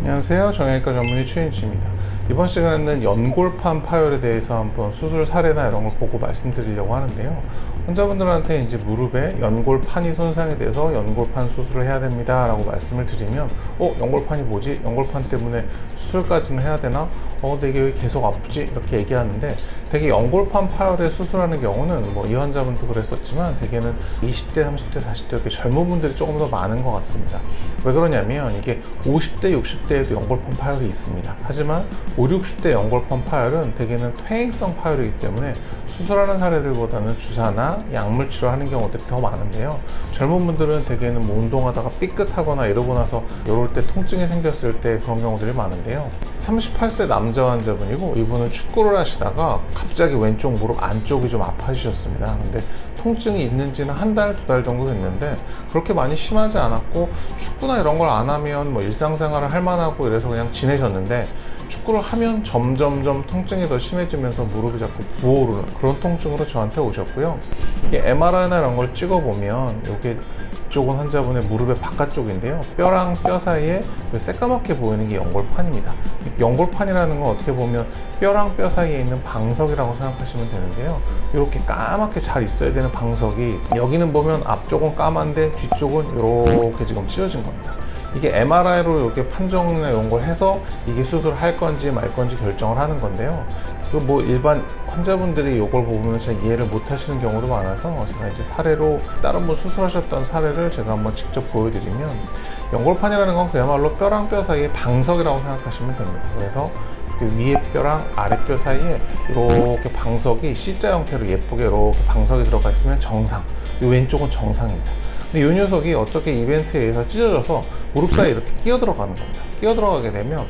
안녕하세요. 정형외과 전문의 최인치입니다. 이번 시간에는 연골판 파열에 대해서 한번 수술 사례나 이런 걸 보고 말씀드리려고 하는데요. 환자분들한테 이제 무릎에 연골판이 손상이 돼서 연골판 수술을 해야 됩니다 라고 말씀을 드리면 연골판이 뭐지? 연골판 때문에 수술까지는 해야 되나? 근데 이게 왜 계속 아프지? 이렇게 얘기하는데 되게 연골판 파열에 수술하는 경우는 이 환자분도 그랬었지만 대개는 20대, 30대, 40대 이렇게 젊은 분들이 조금 더 많은 것 같습니다. 왜 그러냐면 이게 50대, 60대에도 연골판 파열이 있습니다. 하지만 50, 60대 연골판 파열은 대개는 퇴행성 파열이기 때문에 수술하는 사례들보다는 주사나 약물 치료하는 경우들이 더 많은데요. 젊은 분들은 대개는 운동하다가 삐끗하거나 이러고 나서 이럴 때 통증이 생겼을 때 그런 경우들이 많은데요. 38세 남자 환자분이고 이분은 축구를 하시다가 갑자기 왼쪽 무릎 안쪽이 좀 아파지셨습니다. 근데 통증이 있는지는 한 달, 두 달 정도 됐는데 그렇게 많이 심하지 않았고 축구나 이런 걸 안 하면 일상생활을 할 만하고 이래서 그냥 지내셨는데 축구를 하면 점점점 통증이 더 심해지면서 무릎이 자꾸 부어오르는 그런 통증으로 저한테 오셨고요. 이게 MRI나 이런 걸 찍어보면 이게 이쪽은 환자분의 무릎의 바깥쪽인데요. 뼈랑 뼈 사이에 새까맣게 보이는 게 연골판입니다. 연골판이라는 건 어떻게 보면 뼈랑 뼈 사이에 있는 방석이라고 생각하시면 되는데요. 이렇게 까맣게 잘 있어야 되는 방석이 여기는 보면 앞쪽은 까만데 뒤쪽은 이렇게 지금 찢어진 겁니다. 이게 MRI로 이렇게 판정이나 이런 걸 해서 이게 수술할 건지 말 건지 결정을 하는 건데요. 일반 환자분들이 이걸 보면 잘 이해를 못 하시는 경우도 많아서 제가 이제 사례로 다른 수술하셨던 사례를 제가 한번 직접 보여드리면 연골판이라는 건 그야말로 뼈랑 뼈 사이의 방석이라고 생각하시면 됩니다. 그래서 위에 뼈랑 아래 뼈 사이에 이렇게 방석이 C자 형태로 예쁘게 이렇게 방석이 들어가 있으면 정상, 이 왼쪽은 정상입니다. 근데 이 녀석이 어떻게 이벤트에 의해서 찢어져서 무릎 사이에 이렇게 끼어 들어가는 겁니다. 끼어 들어가게 되면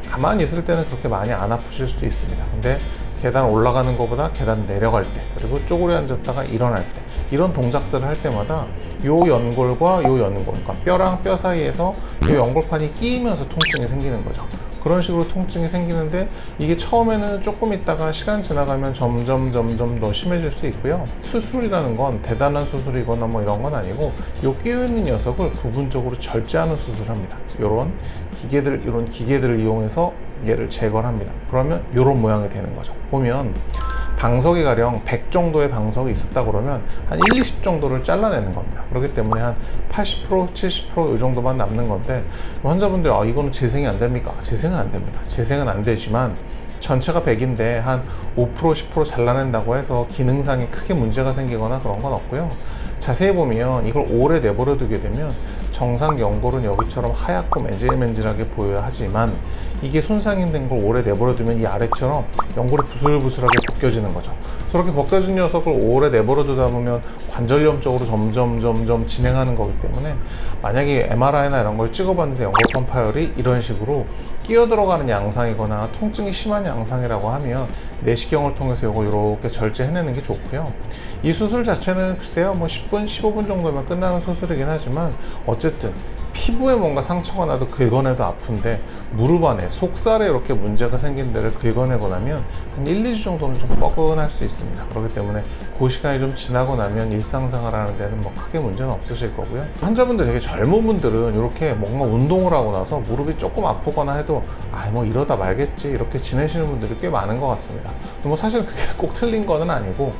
가만히 있을 때는 그렇게 많이 안 아프실 수도 있습니다. 근데 계단 올라가는 것보다 계단 내려갈 때 그리고 쪼그려 앉았다가 일어날 때 이런 동작들을 할 때마다 요 연골과 요 연골, 그러니까 뼈랑 뼈 사이에서 요 연골판이 끼이면서 통증이 생기는 거죠. 그런 식으로 통증이 생기는데 이게 처음에는 조금 있다가 시간 지나가면 점점 더 심해질 수 있고요. 수술이라는 건 대단한 수술이거나 이런 건 아니고 요 끼어있는 녀석을 부분적으로 절제하는 수술을 합니다. 이런 기계들을 이용해서 얘를 제거를 합니다. 그러면 이런 모양이 되는 거죠. 보면 방석이 가령 100 정도의 방석이 있었다 그러면 한 1, 20 정도를 잘라내는 겁니다. 그렇기 때문에 한 80%, 70% 이 정도만 남는 건데 환자분들이 이거는 재생이 안 됩니까? 재생은 안 됩니다. 재생은 안 되지만 전체가 100인데 한 5%, 10% 잘라낸다고 해서 기능상에 크게 문제가 생기거나 그런 건 없고요. 자세히 보면 이걸 오래 내버려 두게 되면 정상 연골은 여기처럼 하얗고 맨질맨질하게 보여야 하지만 이게 손상이 된 걸 오래 내버려 두면 이 아래처럼 연골이 부슬부슬하게 벗겨지는 거죠. 저렇게 벗겨진 녀석을 오래 내버려 두다 보면 관절염 쪽으로 점점 진행하는 거기 때문에 만약에 MRI나 이런 걸 찍어봤는데 연골판 파열이 이런 식으로 끼어 들어가는 양상이거나 통증이 심한 양상이라고 하면 내시경을 통해서 이걸 이렇게 절제해내는 게 좋고요. 이 수술 자체는 글쎄요 10분, 15분 정도면 끝나는 수술이긴 하지만 어쨌든 피부에 뭔가 상처가 나도 긁어내도 아픈데 무릎 안에 속살에 이렇게 문제가 생긴 데를 긁어내고 나면 한 1, 2주 정도는 좀 뻐근할 수 있습니다. 그렇기 때문에 그 시간이 좀 지나고 나면 일상생활 하는 데는 크게 문제는 없으실 거고요. 환자분들 되게 젊은 분들은 이렇게 뭔가 운동을 하고 나서 무릎이 조금 아프거나 해도 이러다 말겠지 이렇게 지내시는 분들이 꽤 많은 것 같습니다. 사실 그게 꼭 틀린 거는 아니고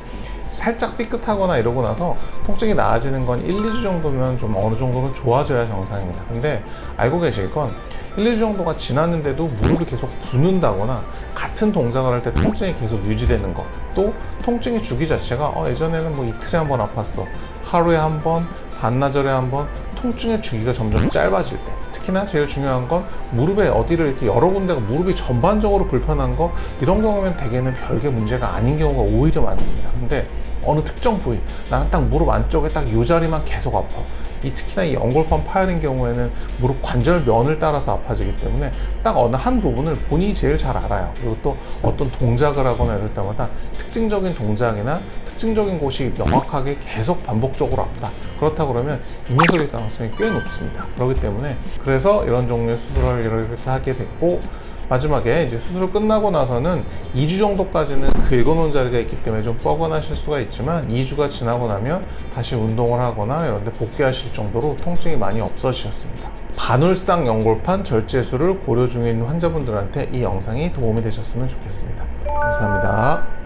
살짝 삐끗하거나 이러고 나서 통증이 나아지는 건 1, 2주 정도면 좀 어느 정도는 좋아져야 정상입니다. 근데 알고 계실 건 1, 2주 정도가 지났는데도 무릎이 계속 붓는다거나 같은 동작을 할 때 통증이 계속 유지되는 것, 또 통증의 주기 자체가 예전에는 이틀에 한 번 아팠어, 하루에 한 번, 반나절에 한 번, 통증의 주기가 점점 짧아질 때 특히나 제일 중요한 건 무릎에 어디를 이렇게 여러 군데가 무릎이 전반적으로 불편한 거 이런 경우면 대개는 별개 문제가 아닌 경우가 오히려 많습니다. 근데 어느 특정 부위 나는 딱 무릎 안쪽에 딱 이 자리만 계속 아파 특히나 이 연골판 파열인 경우에는 무릎 관절면을 따라서 아파지기 때문에 딱 어느 한 부분을 본인이 제일 잘 알아요. 그리고 또 어떤 동작을 하거나 이럴 때마다 특징적인 동작이나 특징적인 곳이 명확하게 계속 반복적으로 아프다. 그렇다 그러면 이 녀석일 가능성이 꽤 높습니다. 그렇기 때문에 그래서 이런 종류의 수술을 이렇게 하게 됐고 마지막에 이제 수술 끝나고 나서는 2주 정도까지는 긁어놓은 자리가 있기 때문에 좀 뻐근하실 수가 있지만 2주가 지나고 나면 다시 운동을 하거나 이런 데 복귀하실 정도로 통증이 많이 없어지셨습니다. 반월상 연골판 절제술을 고려 중에 있는 환자분들한테 이 영상이 도움이 되셨으면 좋겠습니다. 감사합니다.